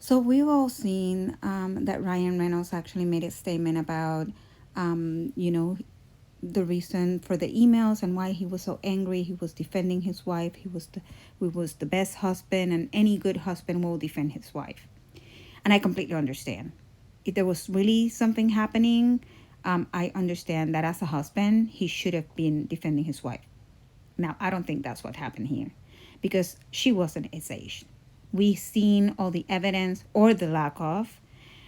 So we've all seen that Ryan Reynolds actually made a statement about, you know, the reason for the emails and why he was so angry. He was defending his wife. He was the best husband, and any good husband will defend his wife. And I completely understand. If there was really something happening, I understand that as a husband, he should have been defending his wife. Now, I don't think that's what happened here because she wasn't his age. We've seen all the evidence or the lack of,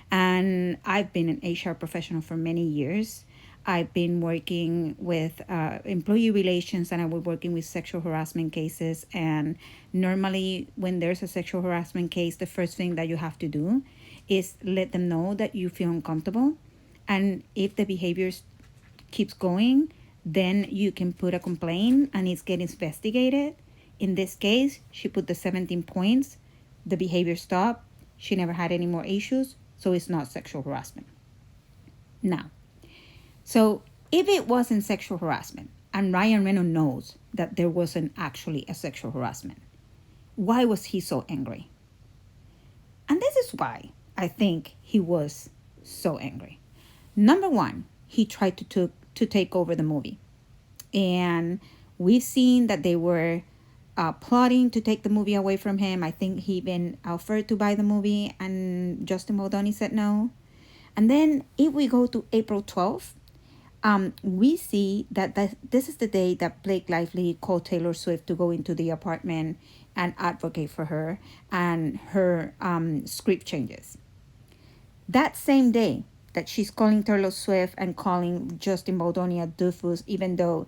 and I've been an HR professional for many years. I've been working with employee relations and I was working with sexual harassment cases. And normally, when there's a sexual harassment case, the first thing that you have to do is let them know that you feel uncomfortable. And if the behaviors keeps going, then you can put a complaint and it's getting investigated. In this case, she put the 17 points. The behavior stopped. She never had any more issues. So it's not sexual harassment. Now, so if it wasn't sexual harassment and Ryan Reynolds knows that there wasn't actually a sexual harassment, why was he so angry? And this is why I think he was so angry. Number one, he tried to take over the movie. And we've seen that they were plotting to take the movie away from him. I think he even offered to buy the movie and Justin Muldowney said no. And then if we go to April 12th, we see that this is the day that Blake Lively called Taylor Swift to go into the apartment and advocate for her and her script changes. That same day that she's calling Taylor Swift and calling Justin Baldoni a doofus, even though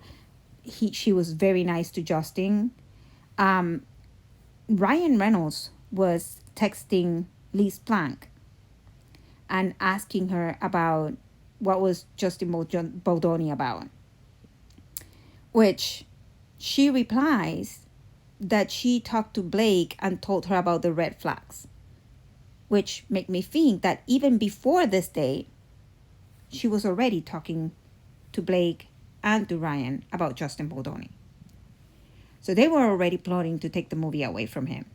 she was very nice to Justin, Ryan Reynolds was texting Liz Plank and asking her about what was Justin Baldoni about, which she replies that she talked to Blake and told her about the red flags, which make me think that even before this date, she was already talking to Blake and to Ryan about Justin Baldoni. So they were already plotting to take the movie away from him.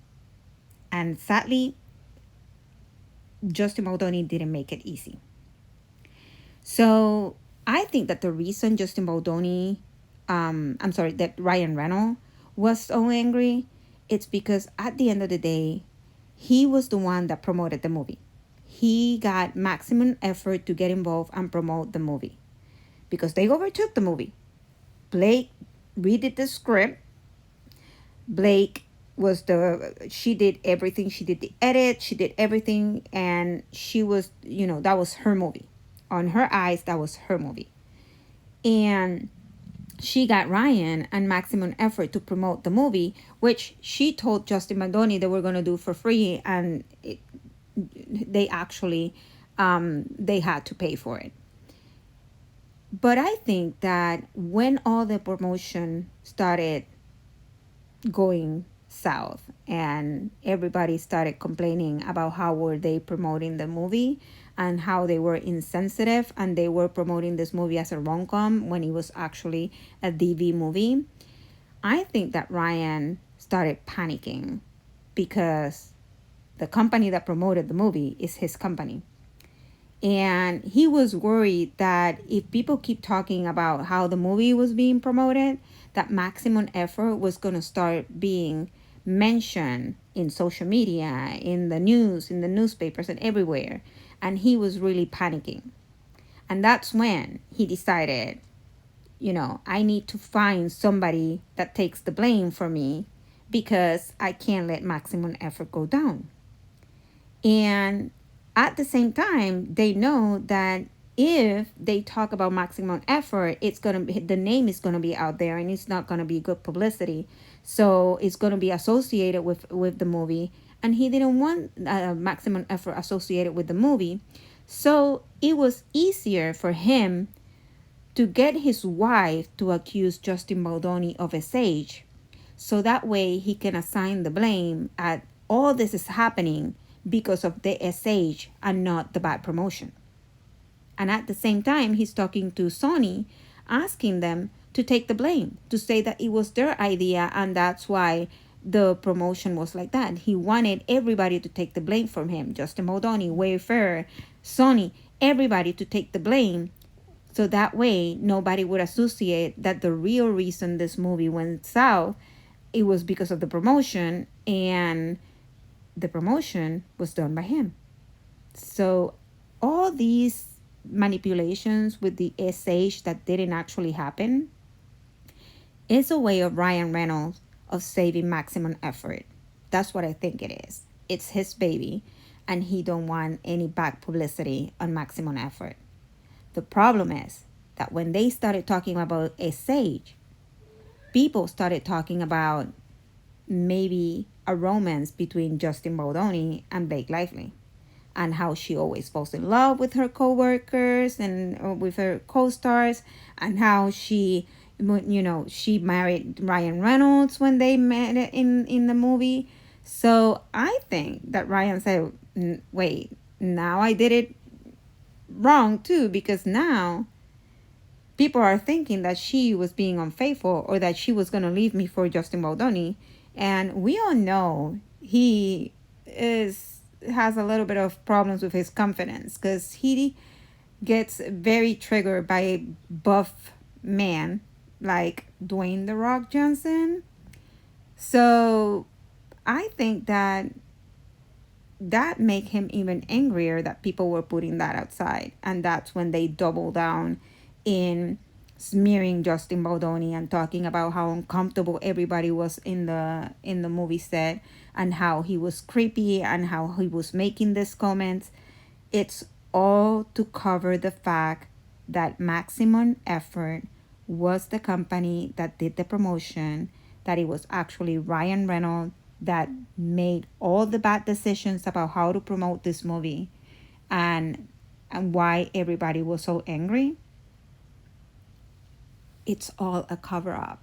And sadly, Justin Baldoni didn't make it easy. So I think that the reason that Ryan Reynolds was so angry, it's because at the end of the day, he was the one that promoted the movie. He got maximum effort to get involved and promote the movie because they overtook the movie. Blake redid the script. Blake she did everything. She did the edit, she did everything, and she was, that was her movie. On her eyes, that was her movie. And she got Ryan and maximum effort to promote the movie, which she told Justin Baldoni they were going to do for free, and they actually they had to pay for it. But I think that when all the promotion started going south and everybody started complaining about how were they promoting the movie and how they were insensitive and they were promoting this movie as a rom-com when it was actually a DV movie, I think that Ryan started panicking because the company that promoted the movie is his company. And he was worried that if people keep talking about how the movie was being promoted, that maximum effort was going to start being mentioned in social media, in the news, in the newspapers, and everywhere. And he was really panicking. And that's when he decided, I need to find somebody that takes the blame for me because I can't let maximum effort go down. And at the same time, they know that if they talk about maximum effort, the name is gonna be out there and it's not gonna be good publicity. So it's gonna be associated with the movie, and he didn't want maximum effort associated with the movie. So it was easier for him to get his wife to accuse Justin Baldoni of SH, so that way he can assign the blame at all this is happening because of the SH and not the bad promotion. And at the same time, he's talking to Sony, asking them to take the blame, to say that it was their idea and that's why the promotion was like that. He wanted everybody to take the blame from him. Justin Baldoni, Wayfair, Sony, everybody to take the blame. So that way, nobody would associate that the real reason this movie went south, it was because of the promotion, and the promotion was done by him. So all these manipulations with the SH that didn't actually happen is a way of Ryan Reynolds of saving maximum effort. That's what I think it is. It's his baby, and he don't want any back publicity on maximum effort. The problem is that when they started talking about SH, people started talking about maybe a romance between Justin Baldoni and Blake Lively, and how she always falls in love with her co-workers and with her co-stars, and how she she married Ryan Reynolds when they met in the movie. So I think that Ryan said, wait, now I did it wrong too, because now people are thinking that she was being unfaithful, or that she was going to leave me for Justin Baldoni. And we all know he has a little bit of problems with his confidence, because he gets very triggered by a buff man like Dwayne The Rock Johnson. So I think that make him even angrier that people were putting that outside, and that's when they double down in smearing Justin Baldoni and talking about how uncomfortable everybody was in the movie set, and how he was creepy, and how he was making these comments. It's all to cover the fact that Maximum Effort was the company that did the promotion, that it was actually Ryan Reynolds that made all the bad decisions about how to promote this movie, and why everybody was so angry. It's all a cover up.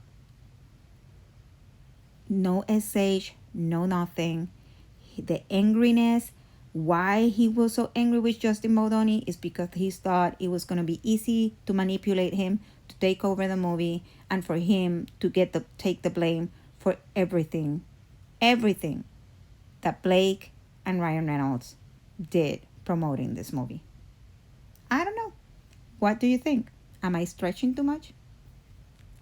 No SH, no nothing. The angriness, why he was so angry with Justin Baldoni, is because he thought it was going to be easy to manipulate him, to take over the movie, and for him to take the blame for everything that Blake and Ryan Reynolds did promoting this movie. I don't know. What do you think? Am I stretching too much?